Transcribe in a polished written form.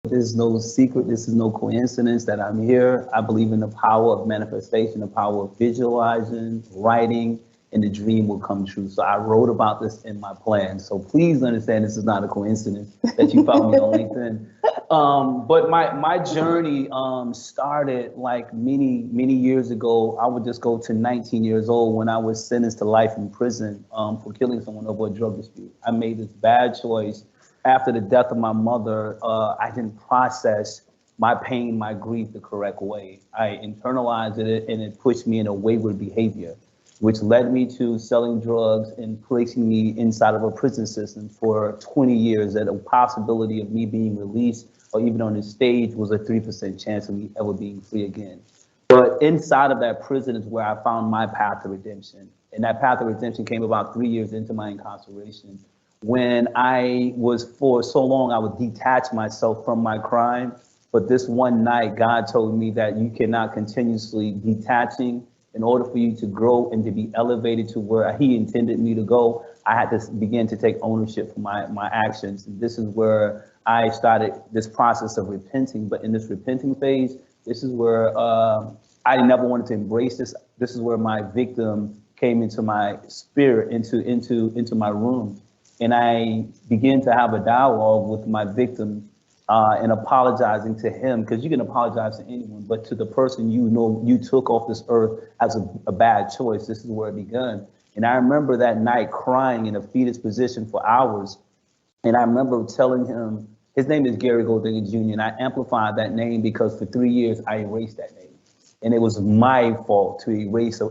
This is no secret. This is no coincidence that I'm here. I believe in the power of manifestation, the power of visualizing, writing, and the dream will come true. So I wrote about this in my plan. So please understand this is not a coincidence that you found me on LinkedIn. But my journey started like many years ago. I would just go to 19 years old when I was sentenced to life in prison for killing someone over a drug dispute. I made this bad choice after the death of my mother. I didn't process my pain, my grief the correct way. I internalized it and it pushed me in a wayward behavior, which led me to selling drugs and placing me inside of a prison system for 20 years. That a possibility of me being released or even on the stage was a 3% chance of me ever being free again. But inside of that prison is where I found my path to redemption. And that path of redemption came about 3 years into my incarceration, when I was, for so long, I would detach myself from my crime. But this one night, God told me that you cannot continuously detaching. In order for you to grow and to be elevated to where He intended me to go, I had to begin to take ownership for my actions. And this is where I started this process of repenting. But in this repenting phase, this is where I never wanted to embrace this. This is where my victim came into my spirit, into my room. And I began to have a dialogue with my victim and apologizing to him, because you can apologize to anyone, but to the person you know you took off this earth as a bad choice. This is where it began. And I remember that night crying in a fetus position for hours. And I remember telling him, his name is Gary Golding Jr., and I amplified that name because for 3 years I erased that name. And it was my fault to erase